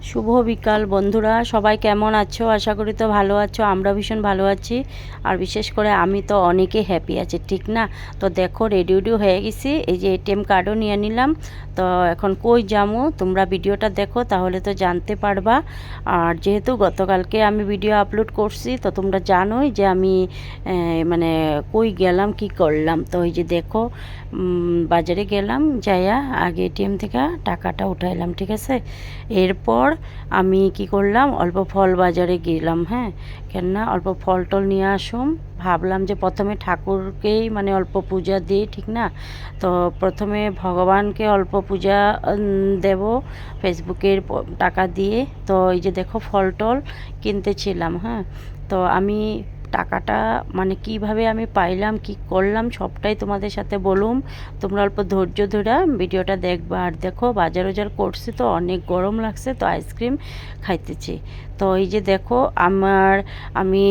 শুভ বিকাল বন্ধুরা, সবাই কেমন আছো? আশা করি তো ভালো আছো। আমরা ভীষণ ভালো আছি, আর বিশেষ করে আমি তো অনেকে হ্যাপি আছি, ঠিক না? তো দেখো, রেডি হয়ে গেছি, এই যে এটিএম কার্ডও নিয়ে নিলাম। তো এখন কই যামু, তোমরা ভিডিওটা দেখো তাহলে তো জানতে পারবা। আর যেহেতু গতকালকে আমি ভিডিও আপলোড করছি, তো তোমরা জানোই যে আমি মানে কই গেলাম কি করলাম। তো এই যে দেখো, বাজারে গেলাম, যাইয়া আগে এটিএম থেকে টাকাটা উঠাইলাম, ঠিক আছে? এরপর আমি কি করলাম, অল্প ফল বাজারে গেলাম। হ্যাঁ, কেননা অল্প ফল টল নিয়ে আসুম, ভাবলাম যে প্রথমে ঠাকুরকেই মানে অল্প পূজা দিই, ঠিক না? তো প্রথমে ভগবানকে অল্প পূজা দেব ফেসবুকের টাকা দিয়ে। তো এই যে দেখো, ফল টল কিনতেছিলাম। হ্যাঁ, তো আমি টাকাটা মানে কিভাবে আমি পাইলাম, কি করলাম, সবটাই তোমাদের সাথে বলুম। তোমরা অল্প ধৈর্য ধরে ভিডিওটা দেখবা। আর দেখো, বাজার করছি, তো অনেক গরম লাগছে, তো আইসক্রিম খাইতেছি। তো এই যে দেখো, আমি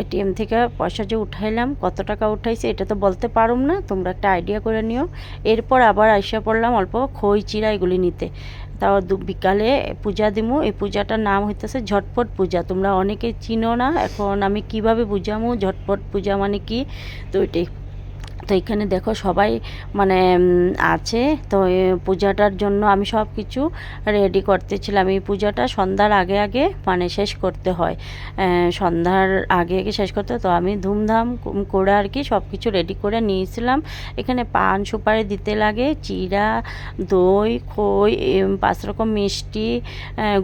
এটিএম থেকে পয়সা যে উঠাইলাম, কত টাকা উঠাইছি এটা তো বলতে পারুম না, তোমরা একটা আইডিয়া করে নিও। এরপর আবার আইসা পড়লাম অল্প খই চিড়া এগুলি নিতে। তাও বিকালে পূজা দিমু। এই পূজাটার নাম হইতেছে ঝটপট পূজা। তোমরা অনেকে চিনো না, এখন আমি কিভাবে বুঝামু ঝটপট পূজা মানে কি। তো এটাই, তো এখানে দেখো সবাই মানে আছে। তো পূজাটার জন্য আমি সব কিছু রেডি করতেছিলাম। এই পূজাটা সন্ধ্যার আগে আগে মানে শেষ করতে হয়, সন্ধ্যার আগে আগে শেষ করতে হয়। তো আমি ধুমধাম করে আর কি সব কিছু রেডি করে নিয়েছিলাম। এখানে পান সুপারি দিতে লাগে, চিড়া, দই, খই, 5 রকম মিষ্টি,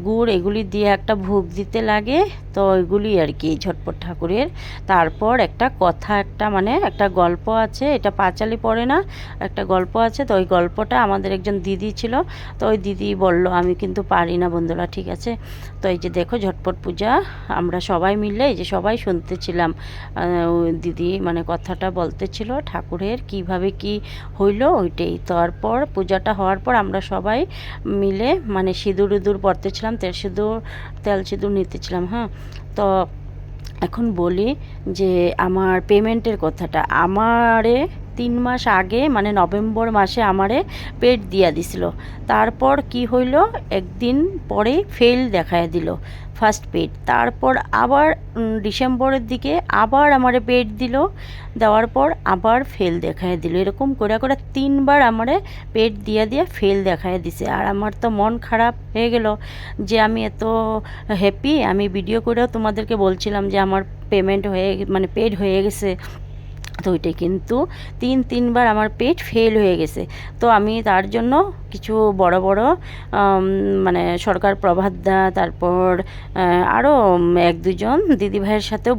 গুড়, এগুলি দিয়ে একটা ভোগ দিতে লাগে। তো এগুলি আর কি ঝটপট ঠাকুরের। তারপর একটা কথা, একটা মানে একটা গল্প আছে, এটা পাঁচালি পড়ে না, একটা গল্প আছে। তো ওই গল্পটা আমাদের একজন দিদি ছিল, তো ওই দিদি বলল, আমি কিন্তু পারি না বন্ধুরা, ঠিক আছে? তো এই যে দেখো, ঝটপট পূজা আমরা সবাই মিলে এই যে সবাই শুনতেছিলাম। ওই দিদি মানে কথাটা বলতেছিল ঠাকুরের কিভাবে কি হইলো ওইটাই। তারপর পূজাটা হওয়ার পর আমরা সবাই মিলে মানে সিঁদুর উদুর পরতেছিলাম, তেল সিঁদুর নিতেছিলাম। হ্যাঁ, তো এখন বলি যে আমার পেমেন্টের কথাটা। আমারে 3 মাস আগে মানে নভেম্বর মাসে আমারে পেড দিয়া দিছিল। তারপর কি হইল, একদিন পরেই ফেল দেখায় দিল ফার্স্ট পেড। তারপর আবার ডিসেম্বরের দিকে আবার আমারে পেড দিল, দেওয়ার পর আবার ফেল দেখায় দিল। এরকম করে করে 3বার আমারে পেড দিয়ে ফেল দেখায় দিছে। আর আমার তো মন খারাপ হয়ে গেল যে আমি এত হ্যাপি, আমি ভিডিও করেও তোমাদেরকে বলছিলাম যে আমার পেমেন্ট হয়ে মানে পেড হয়ে গেছে। তো ওইটাই কিন্তু তিনবার আমার পেট ফেল হয়ে গেছে। তো আমি তার জন্য কিছু বড় বড় মানে সরকার প্রভাতদা, তারপর আরও 1-2জন দিদিভাইয়ের সাথেও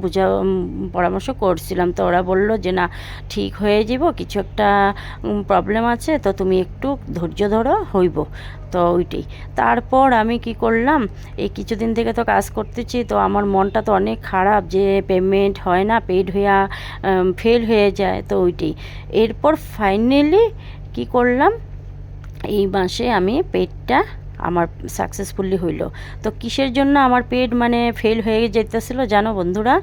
পরামর্শ করছিলাম। তো ওরা বলল যে না, ঠিক হয়ে যাব, কিছু একটা প্রবলেম আছে, তো তুমি একটু ধৈর্য ধরো, হইব। তো ওইটাই। তারপর আমি কি করলাম, এই কিছুদিন থেকে তো কাজ করতেছি, তো আমার মনটা তো অনেক খারাপ যে পেমেন্ট হয় না, পেড হইয়া ফেল হয়ে যায়। তো ওইটাই। এরপর ফাইনালি কি করলাম, এই মাসে আমি পেডটা আমার সাকসেসফুলি হইল। তো কিসের জন্য আমার পেড মানে ফেল হয়ে যেতেছিল জানো বন্ধুরা?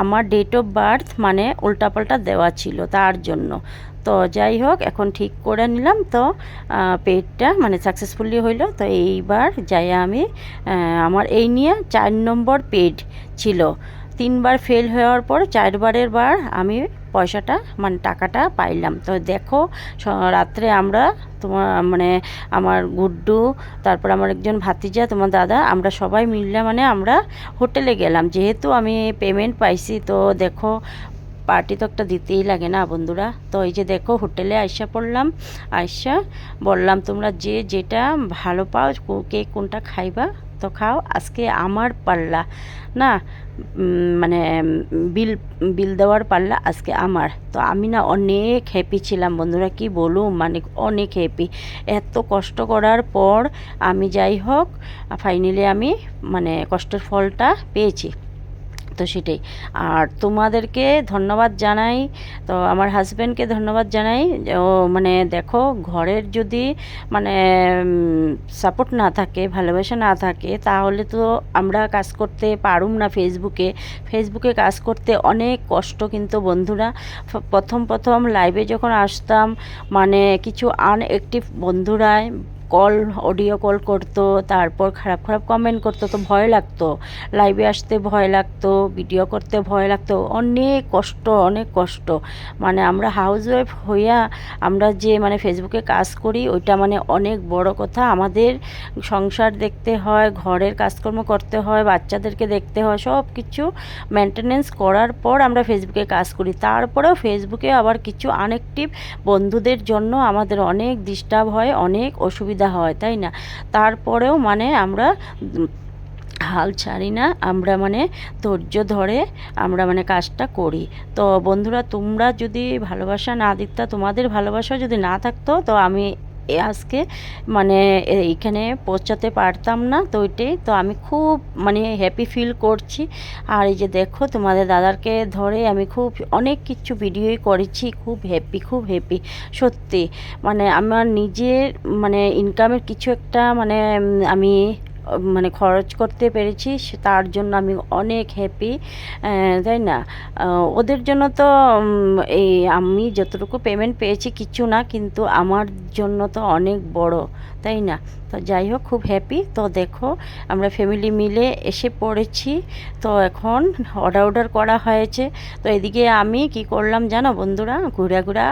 আমার ডেট অফ বার্থ মানে উল্টাপাল্টা দেওয়া ছিল, তার জন্য। তো যাই হোক, এখন ঠিক করে নিলাম। তো পেডটা মানে সাকসেসফুলি হইল। তো এইবার যাই আমি আমার এই নিয়ে 4 নম্বর পেড ছিল। 3বার ফেল হওয়ার পর 4বারের বার আমি পয়সাটা মানে টাকাটা পাইলাম। তো দেখো, রাত্রে আমরা তোমার মানে আমার গুড্ডু, তারপর আমার একজন ভাতিজা, তোমার দাদা, আমরা সবাই মিললে মানে আমরা হোটেলে গেলাম, যেহেতু আমি পেমেন্ট পাইছি। তো দেখো, পার্টি তো একটা দিতেই লাগে না বন্ধুরা? তো এই যে দেখো, হোটেলে আইসা পড়লাম। আইসা বললাম, তোমরা যে যেটা ভালো পাও, কে কোনটা খাইবা তো খাও, আজকে আমার পাল্লা না, মানে বিল বিল দেওয়ার পাল্লা আজকে আমার। তো আমি না অনেক হ্যাপি ছিলাম বন্ধুরা, কি বলুম, মানে অনেক হ্যাপি। এত কষ্ট করার পর আমি যাই হোক ফাইনালি আমি মানে কষ্টের ফলটা পেয়েছি। তো সেটাই। আর তোমাদেরকে ধন্যবাদ জানাই, তো আমার হাজব্যান্ডকে ধন্যবাদ জানাই। ও মানে দেখো, ঘরের যদি মানে সাপোর্ট না থাকে, ভালোবাসা না থাকে, তাহলে তো আমরা কাজ করতে পারুম না। ফেসবুকে কাজ করতে অনেক কষ্ট কিন্তু বন্ধুরা। প্রথম লাইভে যখন আসতাম, মানে কিছু আনঅ্যাক্টিভ বন্ধুরা কল অডিও কল করতো, তারপর খারাপ খারাপ কমেন্ট করতো, তো ভয় লাগতো, লাইভে আসতে ভয় লাগতো, ভিডিও করতে ভয় লাগতো, অনেক কষ্ট অনেক কষ্ট। মানে আমরা হাউসওয়াইফ হইয়া আমরা যে মানে ফেসবুকে কাজ করি ওইটা মানে অনেক বড় কথা। আমাদের সংসার দেখতে হয়, ঘরের কাজকর্ম করতে হয়, বাচ্চাদেরকে দেখতে হয়, সব কিছু মেনটেনেন্স করার পর আমরা ফেসবুকে কাজ করি। তারপরেও ফেসবুকে আবার কিছু আনএক্টিভ বন্ধুদের জন্য আমাদের অনেক ডিস্টার্ব হয়, অনেক অসুবিধা হয়, তাই না? তারপরেও মানে আমরা হাল ছাড়ি না, আমরা মানে ধৈর্য ধরে আমরা মানে কাজটা করি। তো বন্ধুরা, তোমরা যদি ভালোবাসা না দিতা, তোমাদের ভালোবাসা যদি না থাকতো, তো আমি আজকে মানে এইখানে পৌঁছাতে পারতাম না। তো ওইটাই তো আমি খুব মানে হ্যাপি ফিল করছি। আর এই যে দেখো, তোমাদের দাদারকে ধরে আমি খুব অনেক কিছু ভিডিওই করেছি, খুব হ্যাপি খুব হ্যাপি সত্যি। মানে আমার নিজের মানে ইনকামের কিছু একটা মানে আমি মানে খরচ করতে পেরেছি, তার জন্য আমি অনেক হ্যাপি, তাই না? ওদের জন্য তো এই আমি যতটুকু পেমেন্ট পেয়েছি কিছু না, কিন্তু আমার জন্য তো অনেক বড়, তাই না? তো যাই হোক, খুব হ্যাপি। তো দেখো, আমরা ফ্যামিলি মিলে এসে পড়েছি। তো এখন অর্ডার করা হয়েছে। তো এদিকে আমি কি করলাম জানো বন্ধুরা, ঘুরা ঘুরা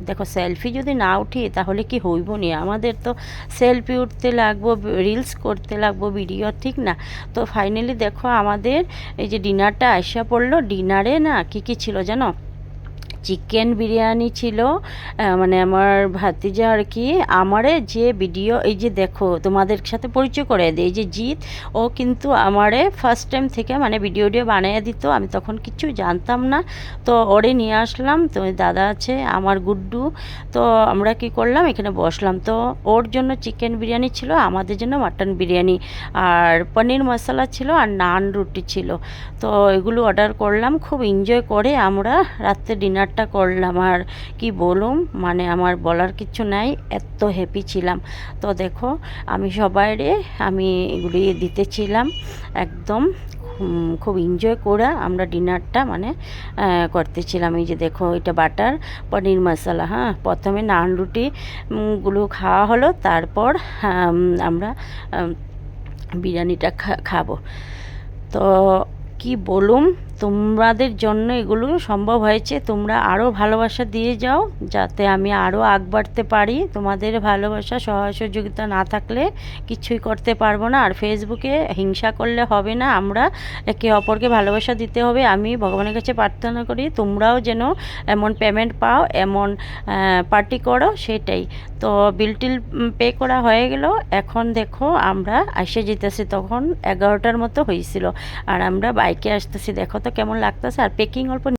দেখো, সেলফি যদি না উঠি তাহলে কি হইব নি? আমাদের তো সেলফি উঠতে লাগবো, রিলস করতে লাগবো, ভিডিও, ঠিক না? তো ফাইনালি দেখো, আমাদের এই যে ডিনারটা আইসা পড়লো। ডিনারে না কি কি ছিল জানো? চিকেন বিরিয়ানি ছিল। মানে আমার ভাতিজা আর কি আমারে যে ভিডিও, এই যে দেখো তোমাদের সাথে পরিচয় করে দেয়, এই যে জিৎ, ও কিন্তু আমারে ফার্স্ট টাইম থেকে মানে ভিডিও বানিয়ে দিত, আমি তখন কিছু জানতাম না। তো ওরে নিয়ে আসলাম, তো দাদা আছে আমার গুড্ডু। তো আমরা কি করলাম, এখানে বসলাম। তো ওর জন্য চিকেন বিরিয়ানি ছিল, আমাদের জন্য মাটন বিরিয়ানি, আর পনির মশলা ছিল, আর নান রুটি ছিল। তো এগুলো অর্ডার করলাম, খুব এনজয় করে আমরা রাত্রে ডিনারটা করলাম। আর কি বলুম, মানে আমার বলার কিছু নাই, এত হ্যাপি ছিলাম। তো দেখো, আমি সবাইরে আমি এগুলি দিতেছিলাম একদম। খুব এনজয় করে আমরা ডিনারটা মানে করতেছিলাম। এই যে দেখো, এটা বাটার পনির মশলা, হ্যাঁ, প্রথমে নান রুটি গুলো খাওয়া হলো, তারপর আমরা বিরিয়ানিটা খাবো। তো কি বলুম, তোমাদের জন্য এগুলো সম্ভব হয়েছে। তোমরা আরও ভালোবাসা দিয়ে যাও, যাতে আমি আরও আগ বাড়তে পারি। তোমাদের ভালোবাসা সহযোগিতা না থাকলে কিছুই করতে পারবো না। আর ফেসবুকে হিংসা করলে হবে না, আমরা একে অপরকে ভালোবাসা দিতে হবে। আমি ভগবানের কাছে প্রার্থনা করি তোমরাও যেন এমন পেমেন্ট পাও, এমন পার্টি করো, সেটাই। তো বিল টিল পে করা হয়ে গেল। এখন দেখো আমরা এসে যেতেছি, তখন 11টার মতো হয়েছিল, আর আমরা বাইকে আসতেছি। দেখো তো কেমন লাগতেছে, আর পেকিং অল্প